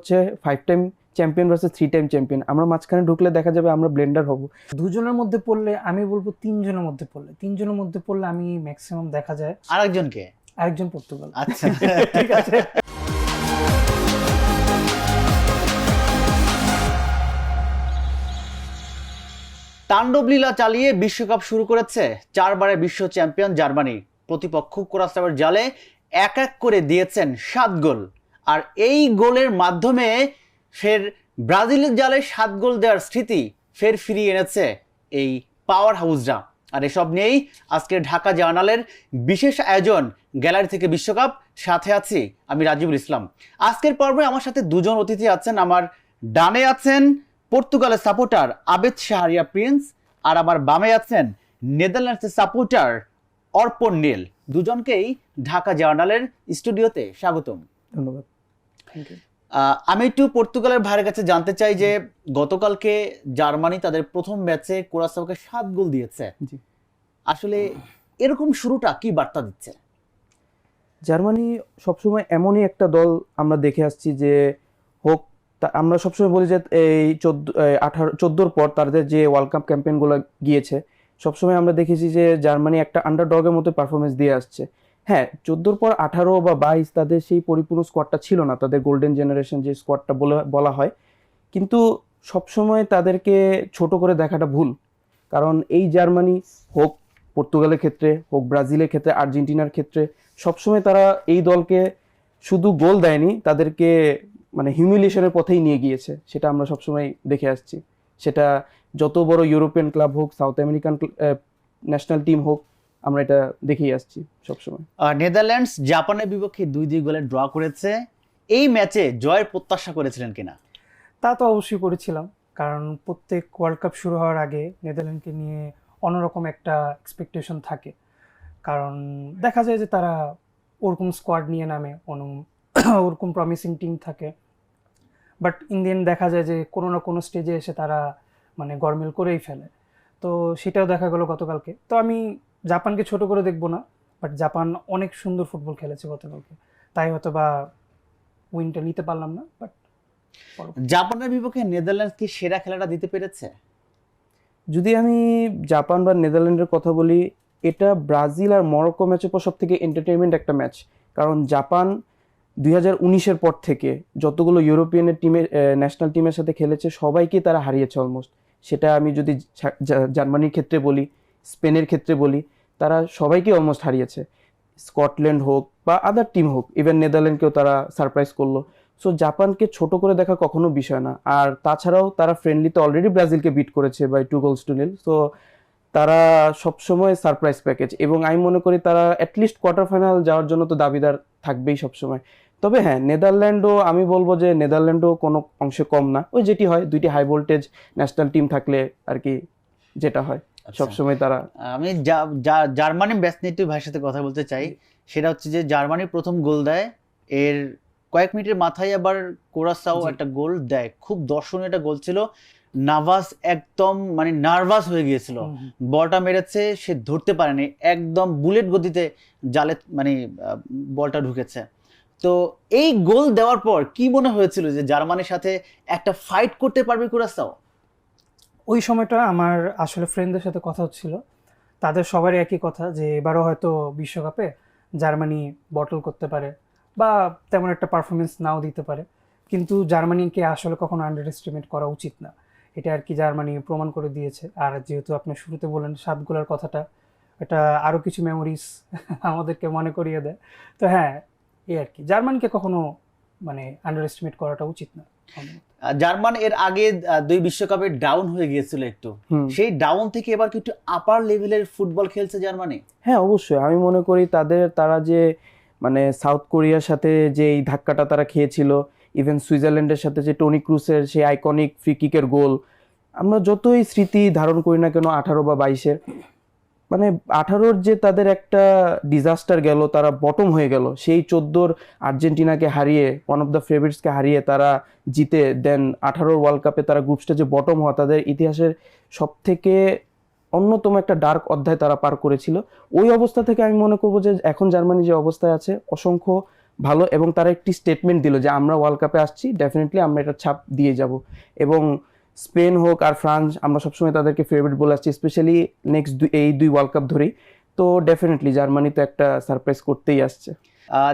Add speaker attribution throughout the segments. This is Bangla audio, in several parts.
Speaker 1: হচ্ছে 5 time champion versus 3 time champion. আমরা মাঝখানে ঢুকলে দেখা যাবে আমরা ব্লেন্ডার হব।
Speaker 2: দুজনের মধ্যে পড়লে আমি বলবো তিনজনের মধ্যে পড়লে আমি ম্যাক্সিমাম দেখা যায় আরেকজন পর্তুগাল।
Speaker 3: আচ্ছা
Speaker 2: ঠিক আছে।
Speaker 3: তাণ্ডব লীলা চালিয়ে বিশ্বকাপ শুরু করেছে 4 বারের বিশ্ব চ্যাম্পিয়ন জার্মানি। প্রতিপক্ষ কুরাসাওয়ার জালে এক এক করে দিয়েছেন 7 গোল, আর এই গোলের মাধ্যমে ফের ব্রাজিলের জালে 7 গোল দেওয়ার স্মৃতি ফের ফিরিয়ে এনেছে এই পাওয়ার হাউসরা। আর এসব নিয়েই আজকের ঢাকা জার্নালের বিশেষ আয়োজন গ্যালারি থেকে বিশ্বকাপ। সাথে আছি আমি রাজিবুল ইসলাম। আজকের পর্বে আমার সাথে দুজন অতিথি আছেন। আমার ডানে আছেন পর্তুগালের সাপোর্টার আবেদ শাহরিয়া প্রিন্স, আর আমার বামে আছেন নেদারল্যান্ডসের সাপোর্টার অর্পণ নীল। দুজনকেই ঢাকা জার্নালের স্টুডিওতে স্বাগতম।
Speaker 1: ধন্যবাদ। Thank you.
Speaker 3: আমি একটু পর্তুগালের ভাইয়ের কাছে জানতে চাই যে গতকালকে জার্মানি তাদের প্রথম ম্যাচে কুরাসাওকে 7 গোল দিয়েছে।
Speaker 1: জি।
Speaker 3: আসলে এরকম শুরুটা কি বার্তা দিচ্ছে?
Speaker 1: জার্মানি সবসময় এমনই একটা দল আমরা দেখে আসছি যে হোক, আমরা সবসময় বলি যে এই 14 পর তাদের যে ওয়ার্ল্ড কাপ ক্যাম্পেইনগুলো গিয়েছে সবসময় আমরা দেখেছি যে জার্মানি একটা আন্ডারডগের মতো পারফরমেন্স দিয়ে আসছে। হ্যাঁ, 14 পর 18 বা 22 তাদের সেই পরিপূর্ণ স্কোয়াডটা ছিল না, তাদের গোল্ডেন জেনারেশন যে স্কোয়াডটা বলা হয়, কিন্তু সবসময় তাদেরকে ছোট করে দেখাটা ভুল। কারণ এই জার্মানি হোক পর্তুগালের ক্ষেত্রে, হোক ব্রাজিলের ক্ষেত্রে, আর্জেন্টিনার ক্ষেত্রে সবসময় তারা এই দলকে শুধু গোল দেয়নি, তাদেরকে মানে হিউমিলিয়েশনের পথেই নিয়ে গিয়েছে। সেটা আমরা সবসময় দেখে আসছি। সেটা যত বড় ইউরোপিয়ান ক্লাব হোক, সাউথ আমেরিকান ন্যাশনাল টিম হোক, আমরা এটা দেখেই আসছি সবসময়।
Speaker 3: নেদারল্যান্ডস জাপানের বিপক্ষে 2-2 গোলে ড্র করেছে। এই ম্যাচে জয়ের প্রত্যাশা করেছিলেন কিনা?
Speaker 2: তা তো অবশ্যই করেছিলাম, কারণ প্রত্যেক ওয়ার্ল্ড কাপ শুরু হওয়ার আগে নেদারল্যান্ডকে নিয়ে অন্যরকম একটা এক্সপেকটেশন থাকে। কারণ দেখা যায় যে তারা ওরকম স্কোয়াড নিয়ে নামে, ওরকম প্রমিসিং টিম থাকে, বাট ইন দি এন্ড দেখা যায় যে কোনো না কোনো স্টেজে এসে তারা মানে গরমিল করেই ফেলে। তো সেটাও দেখা গেল গতকালকে। তো আমি জাপানকে ছোট করে দেখবো না, বাট জাপান অনেক সুন্দর ফুটবল খেলেছে গতকালকে, তাই হয়তো বা উইনটা নিতে পারলাম না। বাট
Speaker 3: জাপানের বিপক্ষে নেদারল্যান্ডস কি সেরা খেলাটা দিতে পেরেছে?
Speaker 1: যদি আমি জাপান বা নেদারল্যান্ডের কথা বলি, এটা ব্রাজিল আর মরক্কো ম্যাচের পর সব থেকে এন্টারটেইনমেন্ট একটা ম্যাচ। কারণ জাপান 2019-এর পর থেকে যতগুলো ইউরোপিয়ানের টিমের ন্যাশনাল টিমের সাথে খেলেছে সবাইকে তারা হারিয়েছে অলমোস্ট। সেটা আমি যদি জার্মানির ক্ষেত্রে বলি, স্পেনের ক্ষেত্রে বলি, তারা সবাইকে অলমোস্ট হারিয়েছে। স্কটল্যান্ড হোক বা আদার টিম হোক, ইভেন নেদারল্যান্ডকেও তারা সারপ্রাইজ করলো। সো জাপানকে ছোট করে দেখা কখনো বিষয় না। আর তাছাড়াও তারা ফ্রেন্ডলিতে অলরেডি ব্রাজিলকে বিট করেছে বাই 2-0। সো তারা সবসময় সারপ্রাইজ প্যাকেজ, এবং আমি মনে করি তারা অ্যাটলিস্ট কোয়ার্টার ফাইনাল যাওয়ার জন্য তো দাবিদার থাকবেই সবসময়। তবে হ্যাঁ, নেদারল্যান্ডও আমি বলবো যে নেদারল্যান্ডও কোনো অংশে কম না। ওই যেটি হয়, দুইটি হাই ভোল্টেজ ন্যাশনাল টিম থাকলে আর কি যেটা হয় সবসময় তারা।
Speaker 3: আমি জার্মানি ব্যাচ নিয়ে একটু ভাইয়ের সাথে কথা বলতে চাই। সেটা হচ্ছে যে জার্মানি প্রথম গোল দেয়, এর কয়েক মিনিটের মাথায় আবার কুরাসাও একটা গোল দেয়। খুব দর্শনীয় একটা গোল ছিল। নাভাস একদম মানে নার্ভাস হয়ে গিয়েছিল, বলটা মেরেছে সে ধরতে পারেনি, একদম বুলেট গতিতে জালে মানে বলটা ঢুকেছে। তো এই গোল দেওয়ার পর কি মনে হয়েছিল যে জার্মানির সাথে একটা ফাইট করতে পারবে কুরাসাও?
Speaker 2: ওই সময়টা আমার আসলে ফ্রেন্ডদের সাথে কথা হচ্ছিল, তাদের সবারই একই কথা যে এবারও হয়তো বিশ্বকাপে জার্মানি বটল করতে পারে বা তেমন একটা পারফরমেন্স নাও দিতে পারে, কিন্তু জার্মানিকে আসলে কখনো আন্ডার এস্টিমেট করা উচিত না। এটা আর কি জার্মানি প্রমাণ করে দিয়েছে। আর যেহেতু আপনি শুরুতে বললেন 7 গোলের কথাটা, এটা আরও কিছু মেমোরিজ আমাদেরকে মনে করিয়ে দেয়। তো হ্যাঁ, এই আর কি, জার্মানিকে কখনো মানে আন্ডার এস্টিমেট করাটা উচিত না।
Speaker 3: জার্মান এর আগে 2 বিশ্বকাপে ডাউন হয়ে গিয়েছিল একটু, সেই ডাউন থেকে এবার কি একটু আপার লেভেলের ফুটবল খেলছে জার্মানি?
Speaker 1: হ্যাঁ অবশ্যই, আমি মনে করি তারা যে মানে সাউথ কোরিয়ার সাথে যে এই ধাক্কাটা তারা খেয়েছিল, ইভেন সুইজারল্যান্ডের সাথে যে টনি ক্রুসের সেই আইকনিক ফ্রি কিকের গোল, আমরা যতই স্মৃতি ধারণ করি না কেন 18 বা 22-এর, মানে 18-র যে তাদের একটা ডিজাস্টার গেল, তারা বটম হয়ে গেল, সেই 14-র আর্জেন্টিনাকে হারিয়ে, ওয়ান অফ দ্য ফেভারিটসকে হারিয়ে তারা জিতে, দেন 18-র ওয়ার্ল্ড কাপে তারা গ্রুপ স্টেজে বটম হওয়া, তাদের ইতিহাসের সব থেকে অন্যতম একটা ডার্ক অধ্যায় তারা পার করেছিল। ওই অবস্থা থেকে আমি মনে করবো যে এখন জার্মানি যে অবস্থায় আছে, অসংখ্য ভালো, এবং তারা একটি স্টেটমেন্ট দিল যে আমরা ওয়ার্ল্ড কাপে আসছি, ডেফিনেটলি আমরা এটা ছাপ দিয়ে যাব। এবং স্পেন হোক আর ফ্রান্স, আমরা সবসময় তাদেরকে ফেভারিট বলে আসছি, স্পেশালি নেক্সট এই দুই ওয়ার্ল্ড কাপ ধরেই। তো ডেফিনেটলি জার্মানি তো একটা সারপ্রাইজ করতেই আসছে।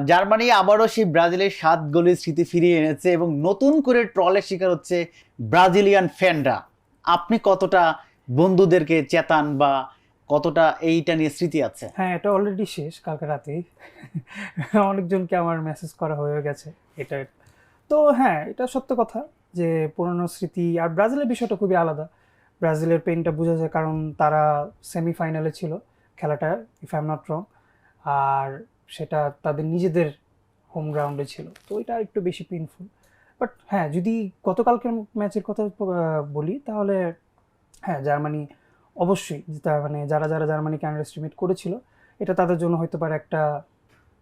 Speaker 3: জার্মানি আবারও সেই ব্রাজিলের 7 গোলের স্মৃতি ফিরিয়ে এনেছে এবং নতুন করে ট্রলের শিকার হচ্ছে ব্রাজিলিয়ান ফ্যানরা। আপনি কতটা বন্ধুদেরকে চেতান বা কতটা এইটা নিয়ে স্মৃতি আছে?
Speaker 2: হ্যাঁ, এটা অলরেডি শেষ কালকে রাতেই। অনেকজনকে আমার মেসেজ করা হয়ে গেছে এটা। তো হ্যাঁ, এটা সত্য কথা যে পুরনো স্মৃতি আর ব্রাজিলের বিষয়টা খুবই আলাদা। ব্রাজিলের পেনটা বোঝা যায়, কারণ তারা সেমিফাইনালে ছিল খেলাটা, if I am not wrong, আর সেটা তাদের নিজেদের হোম গ্রাউন্ডে ছিল, তো এটা একটু বেশি পেইনফুল। বাট হ্যাঁ, যদি গতকালকের ম্যাচের কথা বলি তাহলে হ্যাঁ, জার্মানি অবশ্যই, মানে যারা যারা জার্মানিকে আন্ডার এস্টিমেট করেছিল, এটা তাদের জন্য হয়তো পারে একটা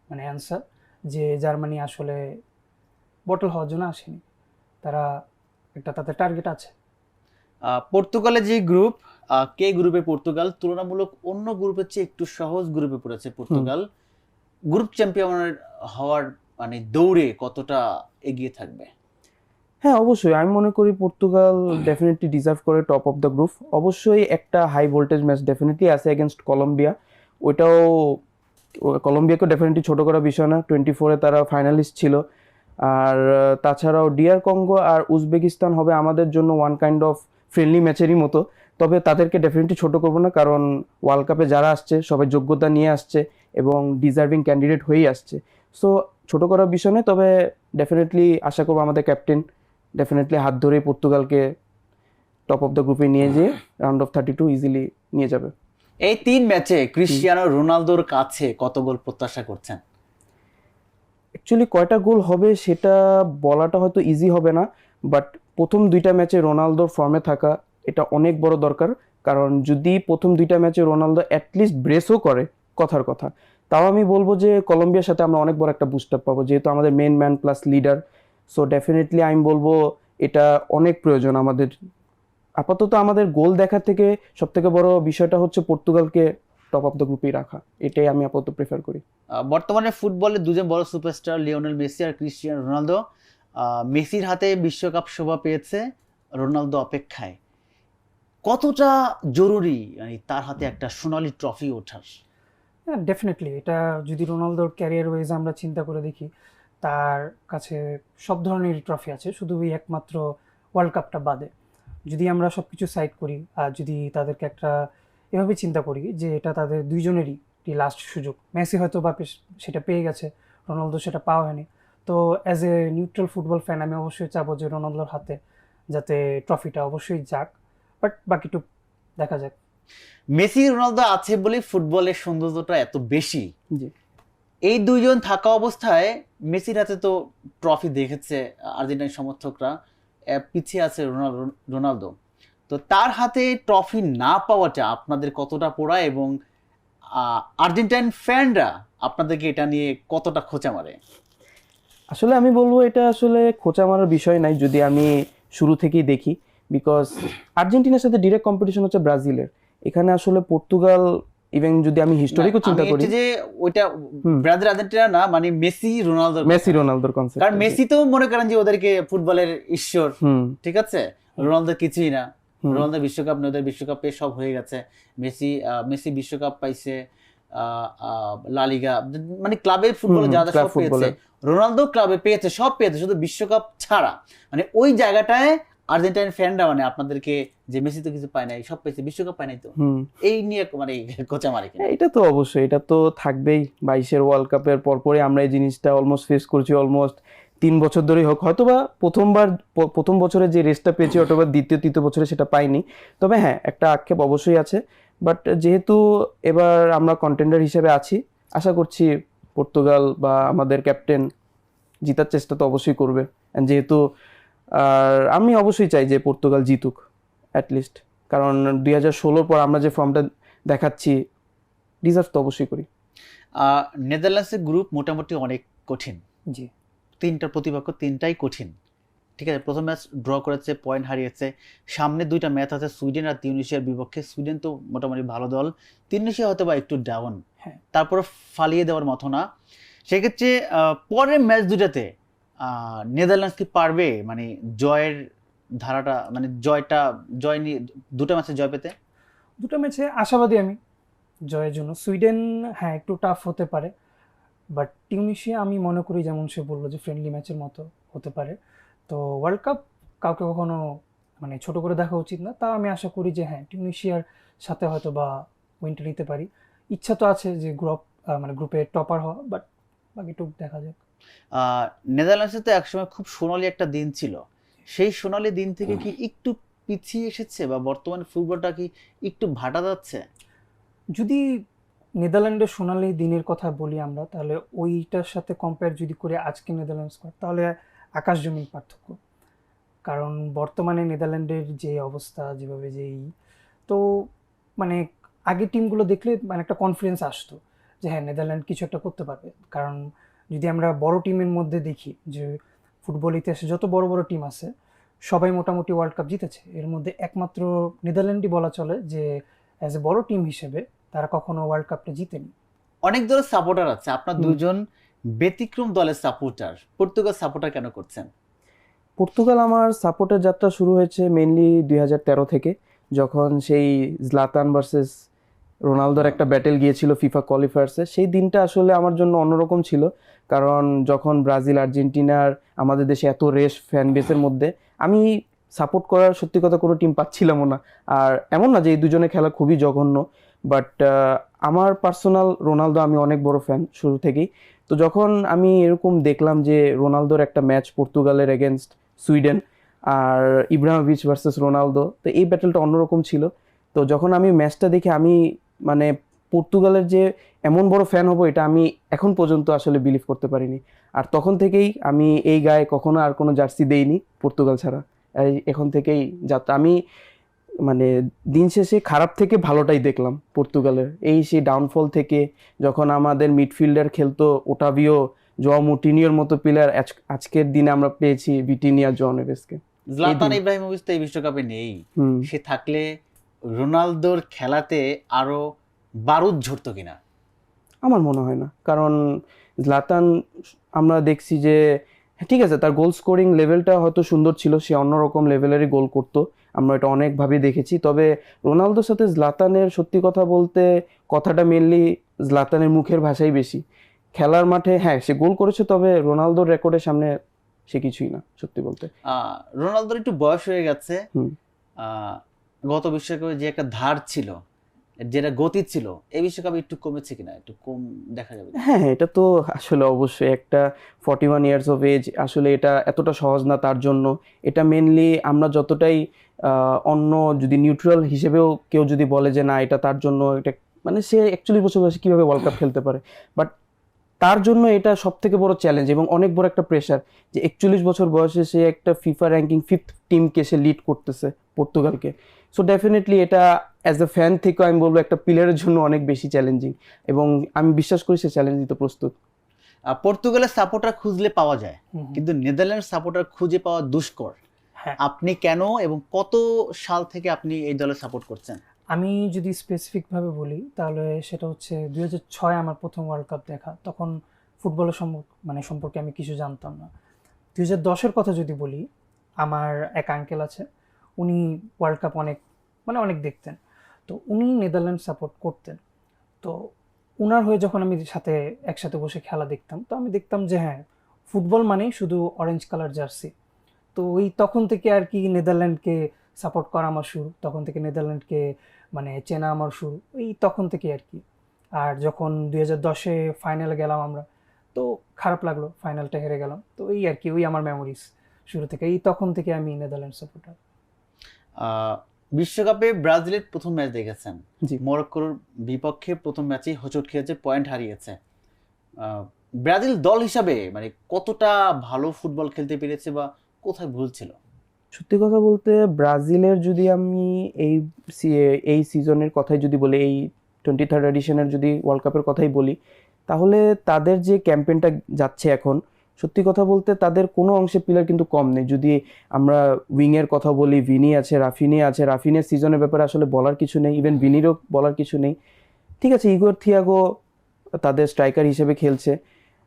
Speaker 2: মানে অ্যান্সার, যে জার্মানি আসলে বটল হওয়ার জন্য আসেনি, তারা একটা তাদের টার্গেট আছে।
Speaker 3: পর্তুগালের যে গ্রুপ, কে গ্রুপে পর্তুগাল তুলনামূলক অন্য গ্রুপের চেয়ে একটু সহজ গ্রুপে পড়েছে পর্তুগাল। গ্রুপ চ্যাম্পিয়ন হওয়ার মানে দৌড়ে কতটা এগিয়ে থাকবে?
Speaker 1: হ্যাঁ, অবশ্যই আমি মনে করি পর্তুগাল ডেফিনেটলি ডিজার্ভ করে টপ অফ দ্য গ্রুপ। অবশ্যই একটা হাই ভোল্টেজ ম্যাচ ডেফিনেটলি আছে এগেনস্ট কলম্বিয়া, ওইটাও কলম্বিয়াকে ডেফিনেটলি ছোট করা বিষয় না, 24-এ তারা ফাইনালিস্ট ছিল। আর তাছাড়াও ডিআর কঙ্গো আর উজবেকিস্তান হবে আমাদের জন্য ওয়ান কাইন্ড অফ ফ্রেন্ডলি ম্যাচেরই মতো, তবে তাদেরকে ডেফিনেটলি ছোট করবো না, কারণ ওয়ার্ল্ড কাপে যারা আসছে সবাই যোগ্যতা নিয়ে আসছে এবং ডিজার্ভিং ক্যান্ডিডেট হয়েই আসছে। সো ছোট করার বিষয় নয়, তবে ডেফিনেটলি আশা করবো আমাদের ক্যাপ্টেন ডেফিনেটলি হাত ধরেই পর্তুগালকে টপ অফ দ্য গ্রুপে নিয়ে যেয়ে রাউন্ড অফ 32 ইজিলি নিয়ে যাবে।
Speaker 3: এই 3 ম্যাচে ক্রিস্টিয়ানো রোনালদোর কাছে কত গোল প্রত্যাশা করছেন?
Speaker 1: অ্যাকচুয়ালি কয়টা গোল হবে সেটা বলাটা হয়তো ইজি হবে না, বাট প্রথম 2টা ম্যাচে রোনালদোর ফর্মে থাকা এটা অনেক বড় দরকার। কারণ যদি প্রথম 2টা ম্যাচে রোনালদো অ্যাটলিস্ট ব্রেসও করে, কথার কথা, তাও আমি বলবো যে কলম্বিয়ার সাথে আমরা অনেক বড় একটা বুস্ট আপ পাবো, যেহেতু আমাদের main man plus leader. So definitely আমি বলবো এটা অনেক প্রয়োজন আমাদের। আপাতত আমাদের গোল দেখার থেকে সবথেকে বড় বিষয়টা হচ্ছে পর্তুগালকে টপ অফ দ্য গ্রুপেই রাখা, এটাই আমি আপাতত প্রেফার করি।
Speaker 3: বর্তমানে ফুটবলের দুজন বড় সুপারস্টার লিওনেল মেসি আর ক্রিস্টিয়ানো রোনালদো। মেসির হাতে বিশ্বকাপ শোভা পেয়েছে, রোনালদো অপেক্ষায়। কতটা জরুরি মানে তার হাতে একটা সোনালী ট্রফি ওঠার?
Speaker 2: হ্যাঁ, ডেফিনেটলি এটা যদি রোনালদোর ক্যারিয়ার ওয়াইজ আমরা চিন্তা করে দেখি, তার কাছে সব ধরনের ট্রফি আছে, শুধু ওই একমাত্র ওয়ার্ল্ড কাপটা বাদে। যদি আমরা সব কিছু সাইড করি আর যদি তাদেরকে একটা এভাবে চিন্তা করি যে এটা তাদের দুইজনেরই লাস্ট সুযোগ, মেসি হয়তো বা সেটা পেয়ে গেছে, রোনালদো সেটা পাওয়া হয়নি। তো as a neutral football fan আমি অবশ্যই চাবো যে রোনালদোর হাতে যাতে ট্রফিটা অবশ্যই যাক, বাট বাকিটুক দেখা যাক।
Speaker 3: মেসি রোনালদো আছে বলে ফুটবলের সৌন্দর্যটা এত বেশি।
Speaker 1: জি,
Speaker 3: এই দুইজন থাকা অবস্থায় মেসির হাতে তো ট্রফি দেখেছে আর্জেন্টাইন সমর্থকরা, পিছিয়ে আছে রোনালদো। তো তার হাতে ট্রফি না পাওয়াটা আপনাদের কতটা পোড়ায় এবং আর্জেন্টাইন ফ্যানরা আপনাদেরকে এটা নিয়ে কতটা খোঁচা মারে?
Speaker 1: আসলে আমি বলবো এটা আসলে খোঁচা মারার বিষয় নাই যদি আমি শুরু থেকেই দেখি, বিকজ আর্জেন্টিনার সাথে ডিরেক্ট কম্পিটিশন হচ্ছে ব্রাজিলের। এখানে আসলে পর্তুগাল, ইভেন যদি আমি হিস্টোরিকও চিন্তা করি,
Speaker 3: যে ওইটা ব্রাজিল আর্জেন্টিনা না, মানে মেসি রোনালদোর
Speaker 1: কনসেপ্ট,
Speaker 3: কারণ মেসি তো মনে করেন যে ওদেরকে ফুটবলের ঈশ্বর, ঠিক আছে, রোনালদো কিছুই না। রোনালদো বিশ্বকাপ নেই, ওদের বিশ্বকাপে সব হয়ে গেছে। মেসি বিশ্বকাপ পাইছে, লা লিগা, মানে ক্লাবের ফুটবলে যা যা সব পেয়েছে। রোনালদো ক্লাবে পেয়েছে, সব পেয়েছে, শুধু বিশ্বকাপ ছাড়া। মানে ওই জায়গাটায় আর্জেন্টাইন ফ্যানরা মানে আপনাদেরকে যে মেসি তো কিছু পায় নাই, সব পেয়েছে, বিশ্বকাপ পায় নাই, তো এই নিয়ে মানে কোচা মারে।
Speaker 1: এটা তো অবশ্যই, এটা তো থাকবেই। 22-এর ওয়ার্ল্ড কাপের পরপরই আমরা এই জিনিসটা অলমোস্ট ফেস করছি, অলমোস্ট 3 বছর ধরেই হোক, হয়তোবা প্রথম বছরে যে রেসটা পেয়েছি অথবা তৃতীয় বছরে সেটা পাইনি। তবে হ্যাঁ, একটা আক্ষেপ অবশ্যই আছে, বাট যেহেতু এবার আমরা কন্টেন্ডার হিসেবে আছি, আশা করছি পর্তুগাল বা আমাদের ক্যাপ্টেন জিতার চেষ্টা তো অবশ্যই করবে। যেহেতু আর আমি অবশ্যই চাই যে পর্তুগাল জিতুক অ্যাটলিস্ট, কারণ 2016 পর আমরা যে ফর্মটা দেখাচ্ছি ডিজার্ভ তো অবশ্যই করি।
Speaker 3: নেদারল্যান্ডসের গ্রুপ মোটামুটি অনেক কঠিন।
Speaker 2: জি,
Speaker 3: 3টা প্রতিপক্ষ, 3টাই কঠিন, ঠিক আছে। প্রথম ম্যাচ ড্র করেছে, পয়েন্ট হারিয়েছে। সামনে 2টা ম্যাচ আছে সুইডেন আর তিউনিশিয়ার বিপক্ষে। সুইডেন তো মোটামুটি ভালো দল, তিউনিশিয়া হয়তো বা একটু ডাউন, তারপরে ফালিয়ে দেওয়ার মতো না। সেক্ষেত্রে পরের ম্যাচ দুটাতে নেদারল্যান্ডস কি পারবে মানে জয়ের ধারাটা মানে জয় নিয়ে দুটো ম্যাচে জয় পেতে?
Speaker 2: দুটো ম্যাচে আশাবাদী আমি জয়ের জন্য। সুইডেন হ্যাঁ একটু টাফ হতে পারে, বাট টিউনিশিয়া আমি মনে করি যেমন সে বললো যে ফ্রেন্ডলি ম্যাচের মতো হতে পারে। তো ওয়ার্ল্ড কাপ কাউকে কখনো মানে ছোট করে দেখা উচিত না, তা আমি আশা করি যে হ্যাঁ টিউনিশিয়ার সাথে হয়তো বা উইনটা নিতে পারি। ইচ্ছা তো আছে যে মানে গ্রুপে টপার হওয়া, বাট বাকিটুকু দেখা যাক।
Speaker 3: নেদারল্যান্ডসে তো একসময় খুব সোনালি একটা দিন ছিল, সেই সোনালি দিন থেকে কি একটু পিছিয়ে এসেছে বা বর্তমানে ফুটবলটা কি একটু ভাটা যাচ্ছে?
Speaker 2: যদি নেদারল্যান্ডের সোনালি দিনের কথা বলি আমরা, তাহলে ওইটার সাথে কম্পেয়ার যদি করে আজকে নেদারল্যান্ডস স্কোয়াড, তাহলে আকাশ জমিন পার্থক্য। কারণ বর্তমানে নেদারল্যান্ডের যে অবস্থা যেভাবে তো মানে আগের টিমগুলো দেখলে মানে একটা কনফিডেন্স আসতো যে হ্যাঁ নেদারল্যান্ড কিছু একটা করতে পারবে। কারণ যদি আমরা বড় টিমের মধ্যে দেখি যে ফুটবল ইতিহাসে যত বড় বড় টিম আছে সবাই মোটামুটি ওয়ার্ল্ড কাপ জিতেছে, এর মধ্যে একমাত্র নেদারল্যান্ডই বলা চলে যে অ্যাজ এ বড় টিম হিসেবে তারা কখনো ওয়ার্ল্ড কাপটা জিতেনি।
Speaker 3: অনেক দলের সাপোর্টার আছে, আপনার দুজন ব্যতিক্রম দলের সাপোর্টার, পর্তুগাল সাপোর্টার কেন করছেন?
Speaker 1: পর্তুগাল আমার সাপোর্টের যাত্রা শুরু হয়েছে মেইনলি 2013 থেকে, যখন সেই জলাতান ভার্সেস রোনালদোর একটা ব্যাটেল গিয়েছিল ফিফা কোয়ালিফায়ার্সে। সেই দিনটা আসলে আমার জন্য অন্যরকম ছিল, কারণ যখন ব্রাজিল আর্জেন্টিনার আমাদের দেশে এত রেস ফ্যান বেসের মধ্যে আমি সাপোর্ট করার সত্যি কথা কোনো টিম পাচ্ছিলামও না। আর এমন না যে এই দুজনের খেলা খুবই জঘন্য, বাট আমার পার্সোনাল রোনালদো আমি অনেক বড় ফ্যান শুরু থেকেই। তো যখন আমি এরকম দেখলাম যে রোনালদোর একটা ম্যাচ পর্তুগালের এগেনস্ট সুইডেন আর ইব্রাহিমোভিচ ভার্সেস রোনালদো, তো এই ব্যাটেলটা অন্যরকম ছিল। তো যখন আমি ম্যাচটা দেখে আমি মানে পর্তুগালের যে এমন বড় ফ্যান হব এটা আমি এখন পর্যন্ত আসলে বিলিভ করতে পারিনি। আর তখন থেকেই আমি এই গায়ে কখনো আর কোনো জার্সি দেইনি পর্তুগাল ছাড়া। এখন থেকেই যাত্রা আমি মানে দিন শেষে খারাপ থেকে ভালোটাই দেখলাম পর্তুগালের। এই সেই ডাউনফল থেকে যখন আমাদের মিডফিল্ডার খেলতো ওটাভিও, জোয়া মুটিনিওর মতো প্লেয়ার, আজকের দিনে আমরা পেয়েছি ভিটিনিয়া, জোয়া নেভেসকে।
Speaker 3: জলাতান ইব্রাহিমোভিচ তো এই বিশ্বকাপে নেই, সে থাকলে রোনালদোর খেলাতে আরো বারুদ ঝরতো কিনা?
Speaker 1: আমার মনে হয় না, কারণ জলাতান আমরা দেখছি যে ঠিক আছে তার গোল স্কোরিং লেভেলটা হয়তো সুন্দর ছিল, সে অন্যরকম লেভেলেরই গোল করতো, আমরা এটা অনেকভাবে দেখেছি। তবে রোনালদোর সাথে জলাতানের সত্যি কথা বলতে কথাটা মেনলি জলাতানের মুখের ভাষাই বেশি। খেলার মাঠে হ্যাঁ সে গোল করেছে, তবে রোনালদোর রেকর্ডের সামনে সে কিছুই না সত্যি বলতে।
Speaker 3: রোনালদোর একটু বয়স হয়ে গেছে,
Speaker 1: হুম।
Speaker 3: গত বিশ্বকাপে যে একটা ধার ছিল, যেটা গতি ছিল, এই বিশ্বকাপে একটু কমেছে কিনা, একটু কম দেখা যাবে?
Speaker 1: হ্যাঁ এটা তো আসলে অবশ্যই একটা 41 ইয়ার্স অফ এজ, আসলে এটা এতটা সহজ না তার জন্য। এটা মেনলি আমরা যতটাই অন্য যদি নিউট্রাল হিসেবেও কেউ যদি বলে যে না এটা তার জন্য, এটা মানে সে 41 বছর বয়সে কীভাবে ওয়ার্ল্ড কাপ খেলতে পারে, বাট তার জন্য এটা সব থেকে বড় চ্যালেঞ্জ এবং অনেক বড় একটা প্রেশার যে 41 বছর বয়সে সে একটা ফিফা র্যাঙ্কিং 5th টিমকে সে লিড করতেছে, পর্তুগালকে। সো ডেফিনেটলি এটা অ্যাজ এ ফ্যান থেকেও আমি বলবো একটা প্লেয়ারের জন্য অনেক বেশি চ্যালেঞ্জিং, এবং আমি বিশ্বাস করি সে চ্যালেঞ্জ দিতে প্রস্তুত।
Speaker 3: পর্তুগালের সাপোর্টার খুঁজলে পাওয়া যায়, কিন্তু নেদারল্যান্ড সাপোর্টার খুঁজে পাওয়া দুষ্কর। আপনি কেন এবং কত সাল থেকে আপনি এই দলের সাপোর্ট করছেন?
Speaker 2: আমি যদি স্পেসিফিকভাবে বলি তাহলে সেটা হচ্ছে 2006 আমার প্রথম ওয়ার্ল্ড কাপ দেখা। তখন ফুটবলের সম্পর্কে আমি কিছু জানতাম না। 2010-এর কথা যদি বলি, আমার এক আঙ্কেল আছে, উনি ওয়ার্ল্ড কাপ অনেক দেখতেন। তো উনি নেদারল্যান্ড সাপোর্ট করতেন। তো উনার হয়ে যখন আমি একসাথে বসে খেলা দেখতাম, তো আমি দেখতাম যে হ্যাঁ ফুটবল মানেই শুধু অরেঞ্জ কালার জার্সি। তো ওই তখন থেকে আর কি নেদারল্যান্ডকে সাপোর্ট করা আমার শুরু, তখন থেকে নেদারল্যান্ডকে মানে চেনা আমার শুরু, এই তখন থেকে আর কি। আর যখন 2010-এ ফাইনালে গেলাম আমরা, তো খারাপ লাগলো, ফাইনালটা হেরে গেলাম। তো এই আর কি, ওই আমার মেমোরিজ শুরু থেকে, এই তখন থেকে আমি নেদারল্যান্ড সাপোর্টার।
Speaker 3: বিশ্বকাপে ব্রাজিলের প্রথম ম্যাচ দেখেছেন,
Speaker 1: জি।
Speaker 3: মরক্কোর বিপক্ষে প্রথম ম্যাচেই হোঁচট খেয়েছে, পয়েন্ট হারিয়েছে। ব্রাজিল দল হিসাবে মানে কতটা ভালো ফুটবল খেলতে পেরেছে বা কোথায় ভুল ছিল?
Speaker 1: সত্যি কথা বলতে ব্রাজিলের যদি আমি এই সিজনের কথাই যদি বলি, এই 23rd এডিশনের যদি ওয়ার্ল্ড কাপের কথাই বলি, তাহলে তাদের যে ক্যাম্পেইনটা যাচ্ছে এখন, সত্যি কথা বলতে তাদের কোনো অংশে প্লেয়ার কিন্তু কম নেই। যদি আমরা উইংয়ের কথা বলি, ভিনি আছে, রাফিনিয়ার সিজনের ব্যাপারে আসলে বলার কিছু নেই, ইভেন ভিনিরও বলার কিছু নেই। ঠিক আছে, ইগোর থিয়াগো তাদের স্ট্রাইকার হিসেবে খেলছে,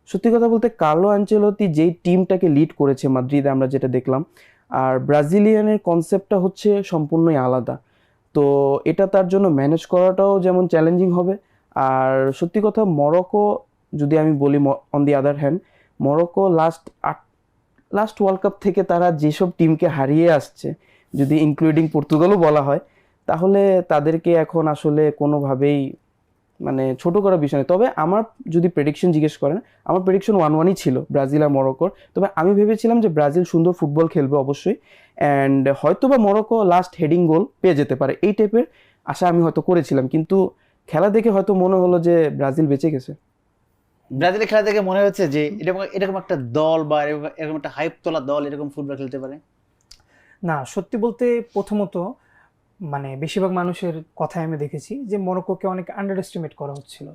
Speaker 1: সত্যি কথা বলতে কার্লো আনচেলত্তি যেই টিমটাকে লিড করেছে মাদ্রিদে আমরা যেটা দেখলাম, আর ব্রাজিলিয়ানের কনসেপ্টটা হচ্ছে সম্পূর্ণই আলাদা। তো এটা তার জন্য ম্যানেজ করাটাও যেমন চ্যালেঞ্জিং হবে। আর সত্যি কথা মরক্কো যদি আমি বলি, on the other hand Morocco last world cup থেকে তারা যেসব টিমকে হারিয়ে আসছে, যদি ইনক্লুডিং পর্তুগালও বলা হয়, তাহলে তাদেরকে এখন আসলে কোনোভাবেই মানে ছোট করার বিষয় নয়। তবে আমার যদি প্রেডিকশন জিজ্ঞেস করেন, আমার প্রেডিকশন 1-1ই ছিল ব্রাজিল আর মরক্কোর। তবে আমি ভেবেছিলাম যে ব্রাজিল সুন্দর ফুটবল খেলবে অবশ্যই, অ্যান্ড হয়তো বা মরক্কো লাস্ট হেডিং গোল পেয়ে যেতে পারে, এই টাইপের আশা আমি হয়তো করেছিলাম। কিন্তু খেলা দেখে হয়তো মনে হলো যে ব্রাজিল বেঁচে গেছে।
Speaker 3: ব্রাজিলের খেলা থেকে মনে হচ্ছে যে এরকম এরকম একটা দল বা এরকম একটা হাইপ তোলা দল এরকম ফুটবল খেলতে পারে?
Speaker 2: না, সত্যি বলতে প্রথমত মানে বেশিরভাগ মানুষের কথায় আমি দেখেছি যে মরক্কোকে অনেক আন্ডার এস্টিমেট করা হচ্ছিল,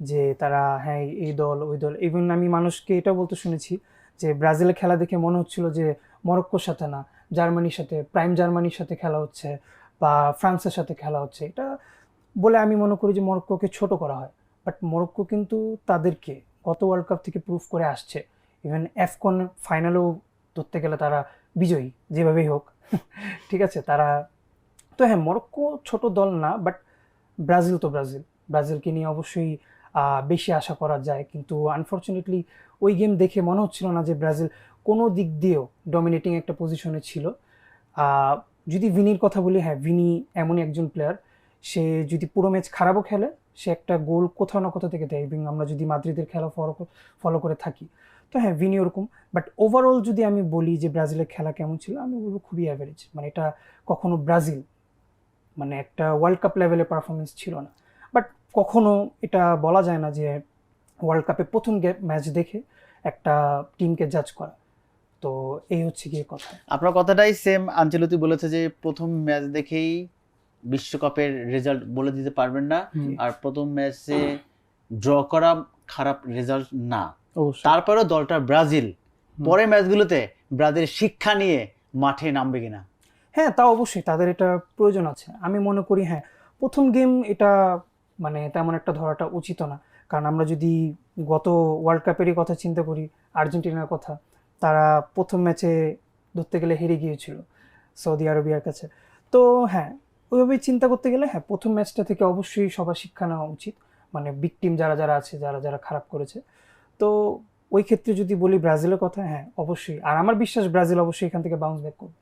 Speaker 2: যে তারা হ্যাঁ এই দল ওই দল। ইভেন আমি মানুষকে এটা বলতে শুনেছি যে ব্রাজিলের খেলা দেখে মনে হচ্ছিল যে মরক্কোর সাথে না, জার্মানির সাথে, প্রাইম জার্মানির সাথে খেলা হচ্ছে বা ফ্রান্সের সাথে খেলা হচ্ছে। এটা বলে আমি মনে করি যে মরক্কোকে ছোট করা হয়। বাট মরক্কো কিন্তু তাদেরকে গত ওয়ার্ল্ড কাপ থেকে প্রুভ করে আসছে। ইভেন এফকন ফাইনালেও ধরতে গেলে তারা বিজয়ী যেভাবেই হোক। ঠিক আছে, তারা তো হ্যাঁ মরক্কো ছোট দল না, বাট ব্রাজিল তো ব্রাজিলকে নিয়ে অবশ্যই বেশি আশা করা যায়। কিন্তু আনফর্চুনেটলি ওই গেম দেখে মনে হচ্ছিল না যে ব্রাজিল কোনো দিক দিয়েও ডমিনেটিং একটা পজিশনে ছিল। যদি ভিনির কথা বলি, হ্যাঁ ভিনি এমনই একজন প্লেয়ার, সে যদি পুরো ম্যাচ খারাপও খেলে সে একটা গোল কোথাও না কোথাও থেকে দেয়। এবং আমরা যদি মাদ্রিদের খেলা ফলো করে থাকি, তো হ্যাঁ ভিনি ওরকম। বাট ওভারঅল যদি আমি বলি যে ব্রাজিলের খেলা কেমন ছিল, আমি বলবো খুবই অ্যাভারেজ। মানে এটা কখনো ব্রাজিল মানে একটা ওয়ার্ল্ড কাপ লেভেলের পারফরমেন্স ছিল না। বাট কখনো এটা বলা যায় না যে ওয়ার্ল্ড কাপে প্রথম ম্যাচ দেখে একটা টিমকে জাজ করা। তো এই হচ্ছে গিয়ে কথা।
Speaker 3: আপনার কথাটাই সেম। আনচেলত্তি বলেছে যে প্রথম ম্যাচ দেখেই বিশ্বকাপের রেজাল্ট বলে দিতে পারবেন না, আর প্রথম ম্যাচে ড্র করা খারাপ রেজাল্ট না।
Speaker 1: অবশ্যই।
Speaker 3: তারপরেও দলটা ব্রাজিল পরের ম্যাচগুলোতে ব্রাজিল শিক্ষা নিয়ে মাঠে নামবে কিনা?
Speaker 2: হ্যাঁ, তা অবশ্যই তাদের এটা প্রয়োজন আছে। আমি মনে করি হ্যাঁ প্রথম গেম এটা মানে তেমন একটা ধরাটা উচিত না। কারণ আমরা যদি গত ওয়ার্ল্ড কাপেরই কথা চিন্তা করি, আর্জেন্টিনার কথা, তারা প্রথম ম্যাচে ধরতে গেলে হেরে গিয়েছিল সৌদি আরবিয়ার কাছে। তো হ্যাঁ ওইভাবেই চিন্তা করতে গেলে হ্যাঁ প্রথম ম্যাচটা থেকে অবশ্যই সবার শিক্ষা নেওয়া উচিত, মানে বিগ টিম যারা যারা আছে, যারা যারা খারাপ করেছে। তো ওই ক্ষেত্রে যদি বলি ব্রাজিলের কথা, হ্যাঁ অবশ্যই। আর আমার বিশ্বাস ব্রাজিল অবশ্যই এখান থেকে বাউন্স ব্যাক করবে।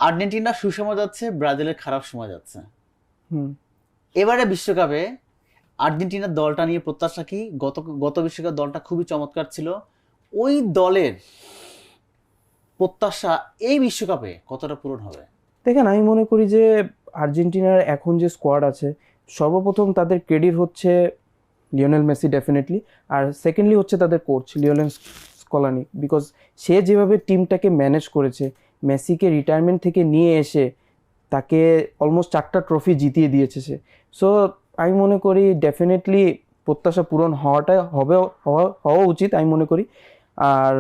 Speaker 3: আর্জেন্টিনা সুসময় যাচ্ছে, ব্রাজিলের খারাপ সময় যাচ্ছে।
Speaker 1: হুম।
Speaker 3: এবারে বিশ্বকাপে আর্জেন্টিনার দলটা নিয়ে প্রত্যাশা কি? গত গত বিশ্বকাপ দলটা খুবই চমৎকার ছিল। ওই দলের প্রত্যাশা এই বিশ্বকাপে কতটা পূরণ হবে?
Speaker 1: দেখেন, আমি মনে করি যে আর্জেন্টিনার এখন যে স্কোয়াড আছে, সর্বপ্রথম তাদের ক্রেডিট হচ্ছে লিওনেল মেসি ডেফিনেটলি, আর সেকেন্ডলি হচ্ছে তাদের কোচ লিওনেল স্কলানি। বিকজ সে যেভাবে টিমটাকে ম্যানেজ করেছে, মেসিকে রিটায়ারমেন্ট থেকে নিয়ে এসে তাকে অলমোস্ট 4টা ট্রফি জিতিয়ে দিয়েছে সে। সো আমি মনে করি ডেফিনেটলি প্রত্যাশা পূরণ হওয়া উচিত আমি মনে করি। আর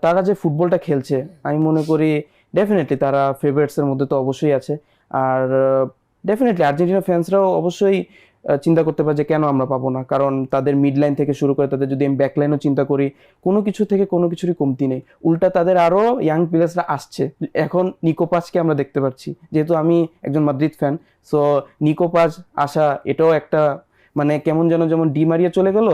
Speaker 1: তারা যে ফুটবলটা খেলছে, আমি মনে করি ডেফিনেটলি তারা ফেভারিটসের মধ্যে তো অবশ্যই আছে। আর ডেফিনেটলি আর্জেন্টিনা ফ্যান্সরাও অবশ্যই চিন্তা করতে পারে যে কেন আমরা পাবো না, কারণ তাদের মিড লাইন থেকে শুরু করে তাদের যদি আমি ব্যাক লাইনও চিন্তা করি, কোনো কিছু থেকে কোনো কিছুরই কমতি নেই। উল্টা তাদের আরও ইয়াং প্লেয়ার্সরা আসছে। এখন নিকো পাজকে আমরা দেখতে পাচ্ছি, যেহেতু আমি একজন মাদ্রিদ ফ্যান, সো নিকো পাজ আসা এটাও একটা মানে কেমন যেমন ডি মারিয়া চলে গেল,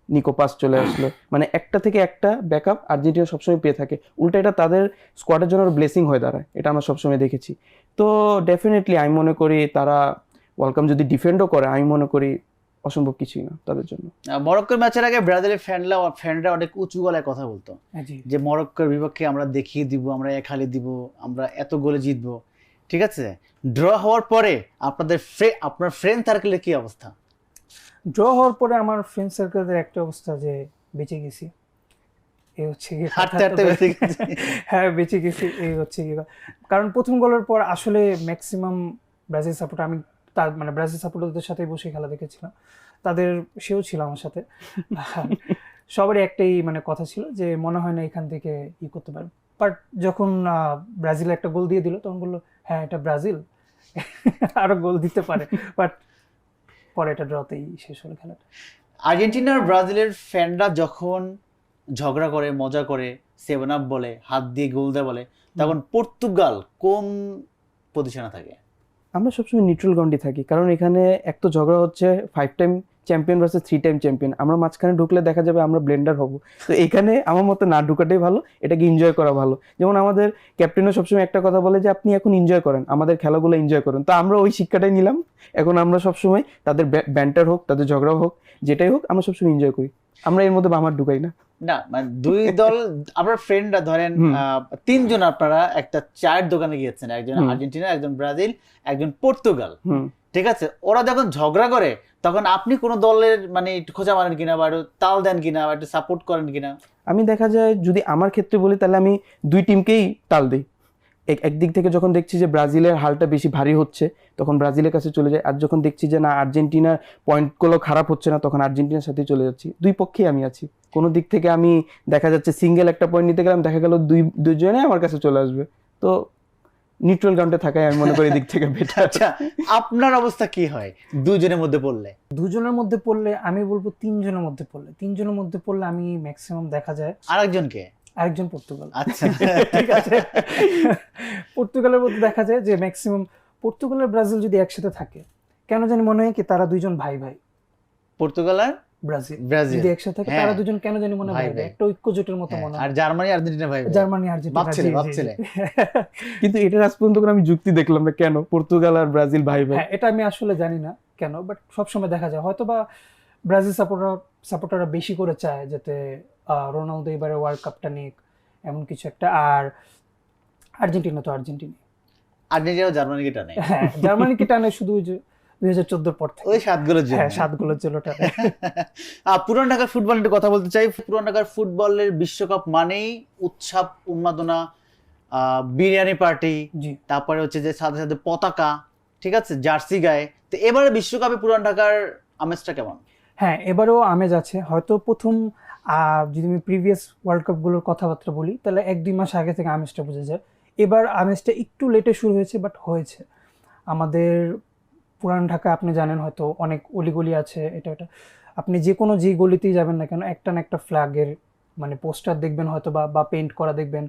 Speaker 1: নিকো পাজ চলে আসলো, মানে একটা থেকে একটা ব্যাকআপ আর্জেন্টিনা সবসময় পেয়ে থাকে। উল্টা এটা তাদের স্কোয়াডের জন্য ব্লেসিং হয়ে দাঁড়ায়, এটা আমরা সবসময় দেখেছি। তো ডেফিনেটলি আমি মনে করি তারা ওয়ার্ল্ড কাপ যদি ডিফেন্ডও করে, আমি মনে করি অসম্ভব কিছুই না তাদের জন্য।
Speaker 3: মরক্কোর ম্যাচের আগে ব্রাজিলের ফ্যানরা অনেক উঁচু গলায় কথা বলতো
Speaker 2: জি।
Speaker 3: যে মরক্কোর বিপক্ষে আমরা দেখিয়ে দিব, আমরা এক হালি দিব, আমরা এত গোলে জিতবো। ঠিক আছে, ড্র হওয়ার পরে আপনার ফ্রেন্ড সার্কেলের কি অবস্থা?
Speaker 2: ড্র হওয়ার পরে আমার ফ্রেন্ড সার্কেলের একটা অবস্থা যে বেঁচে গেছি, এই হচ্ছে গিয়ে কথা।
Speaker 3: হাঁটতে হাঁটতে বেঁচে গেছি।
Speaker 2: হ্যাঁ বেঁচে গেছি, এই হচ্ছে গিয়ে কথা। কারণ প্রথম গোলের পর আসলে ম্যাক্সিমাম ব্রাজিল সাপোর্টার, আমি তার মানে ব্রাজিল সাপোর্টারদের সাথে বসে খেলা দেখেছিলাম, সেও ছিল আমার সাথে। সবারই একটাই মানে কথা ছিল যে মনে হয় না এখান থেকে করতে পারবে। বাট যখন ব্রাজিল একটা গোল দিয়ে দিল, তখন বললো হ্যাঁ এটা ব্রাজিল আরো গোল দিতে পারে। বাট পরে এটা ড্রতেই শেষ হলো খেলাটা।
Speaker 3: আর্জেন্টিনার ব্রাজিলের ফ্যানরা যখন ঝগড়া করে, মজা করে, 7 আপ বলে, হাত দিয়ে গোল দেয় বলে, তখন পর্তুগাল কোন পজিশনে থাকে?
Speaker 1: আমরা সবসময় নিউট্রাল গ্রাউন্ডে থাকি, কারণ এখানে এক তো ঝগড়া হচ্ছে 5 time champion versus 3 time champion. আমরা মাঝখানে ঢুকলে দেখা যাবে আমরা ব্লেন্ডার হব। তো এখানে আমার মতে না ঢুকাটাই ভালো, এটাকে এনজয় করা ভালো। যেমন আমাদের ক্যাপ্টেনও সবসময় একটা কথা বলে যে আপনি এখন এনজয় করেন, আমাদের খেলাগুলো এনজয় করেন। তো আমরা ওই শিক্ষাটাই নিলাম। এখন আমরা সবসময় তাদের ব্যান্টার হোক, তাদের ঝগড়া হোক, যেটাই হোক, আমরা সবসময় এনজয় করি। আমরা এর মধ্যে বামার ঢুকাই না।
Speaker 3: না মানে দুই দল, আপনার ফ্রেন্ডরা ধরেন 3 জন, আপনারা একটা চায়ের দোকানে গিয়েছেন, একজন আর্জেন্টিনা, একজন ব্রাজিল, একজন পর্তুগাল, ঠিক আছে? ওরা যখন ঝগড়া করে তখন আপনি কোন দলের মানে একটু খোঁজা মারেন কিনা, বা একটু তাল দেন কিনা, বা একটু সাপোর্ট করেন কিনা?
Speaker 1: আমি দেখা যায় যদি আমার ক্ষেত্রে বলি তাহলে আমি 2 টিমকেই তাল দিই। একদিক থেকে যখন দেখছি যে ব্রাজিলের হালটা বেশি ভারী হচ্ছে তখন ব্রাজিলের কাছে চলে যায়, আর যখন দেখছি যে না আর্জেন্টিনার পয়েন্টগুলো খারাপ হচ্ছে না তখন আর্জেন্টিনার সাথে চলে যাচ্ছি। দুই পক্ষেই আমি আছি। কোনো দিক থেকে আমি দেখা যাচ্ছে সিঙ্গেল একটা পয়েন্ট নিতে গেলাম, দেখা গেল দুজনে আমার কাছে চলে আসবে। তো নিউট্রাল গ্রাউন্ডে থাকাই আমি মনে করি দিক থেকে বেটার।
Speaker 3: আচ্ছা, আপনার অবস্থা কি হয় দুজনের মধ্যে পড়লে?
Speaker 2: দুজনের মধ্যে পড়লে আমি বলবো 3 জনের মধ্যে পড়লে। 3 জনের মধ্যে পড়লে আমি ম্যাক্সিমাম দেখা যায়
Speaker 3: আরেকজনকে,
Speaker 2: আরেকজন পর্তুগাল।
Speaker 3: আচ্ছা
Speaker 2: ঠিক আছে, পর্তুগালের মধ্যে দেখা যায় যে ম্যাক্সিমাম পর্তুগালের ব্রাজিল যদি একসাথে থাকে, কেন জানি মনে হয় কি তারা দুইজন ভাই ভাই।
Speaker 3: পর্তুগাল আর
Speaker 2: ব্রাজিল
Speaker 3: ব্রাজিল
Speaker 2: যদি একসাথে থাকে তারা দুজন কেন জানি মনে হয় ভাই ভাই, একটা ঐক্য জোটের মতো মনে
Speaker 3: আর
Speaker 2: হয়।
Speaker 3: জার্মানি আর্জেন্টিনা ভাই ভাই।
Speaker 2: জার্মানি আর্জেন্টিনা, জি, জি, জি।
Speaker 3: ভাবছিলে
Speaker 1: কিন্তু এটার আজ পর্যন্ত কোনো আমি যুক্তি দেখলাম না কেন পর্তুগাল আর ব্রাজিল ভাই ভাই।
Speaker 2: হ্যাঁ, এটা আমি আসলে জানি না কেন, বাট সবসময় দেখা যায় হয়তো বা ব্রাজিল সাপোর্টাররা বেশি করে চায় যাতে রোনালদো এবারে ওয়ার্ল্ড কাপটা নিক, এমন কিছু একটা। আর আর্জেন্টিনা তো আর্জেন্টিনা,
Speaker 3: আর্জেন্টিনা জার্মানিকে টানে।
Speaker 2: হ্যাঁ, জার্মানিকে টানে শুধু ওই যে 2014 পর থেকে।
Speaker 3: ওই 7 গোলের জন্য।
Speaker 2: হ্যাঁ, 7 গোলের জন্য টানে।
Speaker 3: পুরান ঢাকার ফুটবল নিয়ে কথা বলতে চাই। পুরান ঢাকার ফুটবলের বিশ্বকাপ মানেই উৎসব, উন্মাদনা, বিরিয়ানি পার্টি,
Speaker 2: জি।
Speaker 3: তারপরে হচ্ছে যে সাথে সাথে পতাকা, ঠিক আছে, জার্সি গায়ে। তো এবারে বিশ্বকাপে পুরান ঢাকার আমেজটা কেমন?
Speaker 2: হ্যাঁ, এবারেও আমেজ আছে। হয়তো প্রথম যদি আমি প্রিভিয়াস ওয়ার্ল্ড কাপগুলোর কথাবার্তা বলি তাহলে 1-2 মাস আগে থেকে আমেজটা বোঝা যায়। এবার আমেজটা একটু লেটে শুরু হয়েছে, বাট হয়েছে। আমাদের পুরান ঢাকা আপনি জানেন হয়তো অনেক অলিগলি আছে, এটা আপনি যে কোনো যে গলিতেই যাবেন না কেন একটা না একটা ফ্ল্যাগের মানে পোস্টার দেখবেন হয়তো, বা পেইন্ট করা দেখবেন,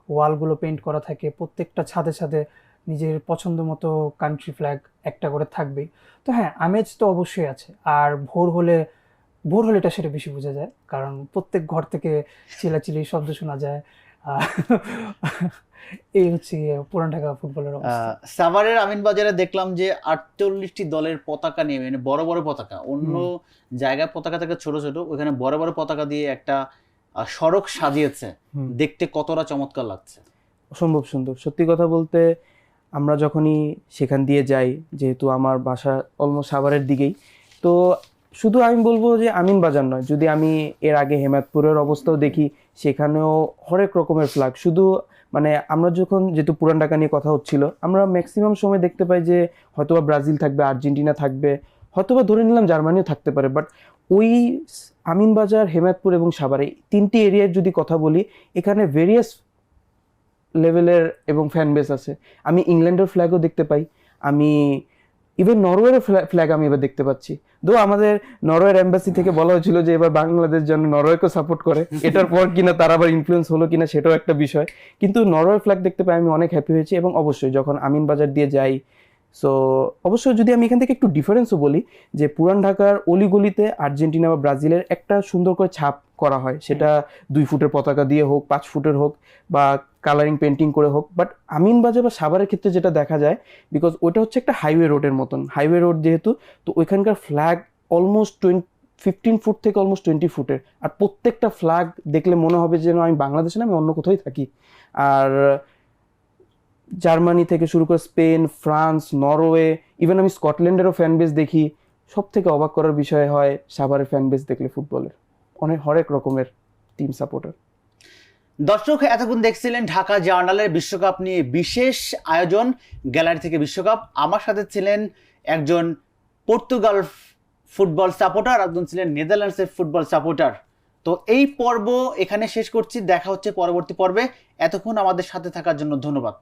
Speaker 2: ওয়ালগুলো পেইন্ট করা থাকে, প্রত্যেকটা ছাদে ছাদে নিজের পছন্দ মতো কান্ট্রি ফ্ল্যাগ একটা করে থাকবেই। তো হ্যাঁ, আমেজ তো অবশ্যই আছে। আর ভোর হলে এটা সেটা বেশি বোঝা যায়, কারণ প্রত্যেক ঘর থেকে চিলাচিলি শব্দ শোনা যায়। এই হচ্ছে পুরান ঢাকা ফুটবলের অবস্থা।
Speaker 3: সাভারের আমিনবাজারে দেখলাম যে 48টি দলের পতাকা নিয়ে, মানে বড় বড় পতাকা, অন্য জায়গায় পতাকা থেকে ছোট ছোট, ওখানে বড় বড় পতাকা দিয়ে একটা সড়ক সাজিয়েছে। দেখতে কতটা চমৎকার লাগছে,
Speaker 1: অসম্ভব সুন্দর। সত্যি কথা বলতে আমরা যখনই সেখান দিয়ে যাই, যেহেতু আমার বাসা অলমোস্ট সাভারের দিকেই, তো শুধু আমি বলবো যে আমিন বাজার নয়, যদি আমি এর আগে হেমায়তপুরের অবস্থাও দেখি, সেখানেও হরেক রকমের ফ্ল্যাগ। শুধু মানে আমরা যখন, যেহেতু পুরান ঢাকা নিয়ে কথা হচ্ছিল, আমরা ম্যাক্সিমাম সময় দেখতে পাই যে হয়তোবা ব্রাজিল থাকবে, আর্জেন্টিনা থাকবে, হয়তোবা ধরে নিলাম জার্মানিও থাকতে পারে, বাট ওই আমিনবাজার, হেমায়তপুর এবং সাভার, এই 3টি এরিয়ার যদি কথা বলি, এখানে ভেরিয়াস লেভেলের এবং ফ্যান বেস আছে। আমি ইংল্যান্ডের ফ্ল্যাগও দেখতে পাই, আমি ইভেন নরওয়ের ফ্ল্যাগ আমি এবার দেখতে পাচ্ছি। দো আমাদের নরওয়ের এম্বাসি থেকে বলা হয়েছিল যে এবার বাংলাদেশ যেন নরওয়েকে সাপোর্ট করে, এটার পর কিনা তারা আবার ইনফ্লুয়েন্স হলো কিনা সেটাও একটা বিষয়। কিন্তু নরওয়ের ফ্ল্যাগ দেখতে পাই আমি অনেক হ্যাপি হয়েছি। এবং অবশ্যই যখন আমিনবাজার দিয়ে যাই, সো অবশ্যই যদি আমি এখান থেকে একটু ডিফারেন্সও বলি, যে পুরান ঢাকার অলিগলিতে আর্জেন্টিনা বা ব্রাজিলের একটা সুন্দর করে ছাপ করা হয়, সেটা 2 ফুটের পতাকা দিয়ে হোক, 5 ফুটের হোক, বা কালারিং পেন্টিং করে হোক। বাট আমিনবাজার বা সাভারের ক্ষেত্রে যেটা দেখা যায়, বিকজ ওইটা হচ্ছে একটা হাইওয়ে রোডের মতন, হাইওয়ে রোড যেহেতু, তো ওইখানকার ফ্ল্যাগ অলমোস্ট 15 ফুট থেকে অলমোস্ট 20 ফুটের। আর প্রত্যেকটা ফ্ল্যাগ দেখলে মনে হবে যেন আমি বাংলাদেশে না, আমি অন্য কোথাও থাকি। আর জার্মানি থেকে শুরু করে স্পেন, ফ্রান্স, নরওয়ে, ইভেন আমি স্কটল্যান্ডেরও ফ্যান বেস দেখি। সব থেকে অবাক করার বিষয় হয় সাভারের ফ্যান বেস দেখলে ফুটবলের, হরেক রকমের টিম সাপোর্টার।
Speaker 3: দর্শক, এতক্ষণ দেখছিলেন ঢাকা জার্নালের বিশ্বকাপ নিয়ে বিশেষ আয়োজন গ্যালারি থেকে বিশ্বকাপ। আমার সাথে ছিলেন একজন পর্তুগাল ফুটবল সাপোর্টার, একজন ছিলেন নেদারল্যান্ডসের ফুটবল সাপোর্টার। তো এই পর্ব এখানে শেষ করছি, দেখা হচ্ছে পরবর্তী পর্বে। এতক্ষণ আমাদের সাথে থাকার জন্য ধন্যবাদ।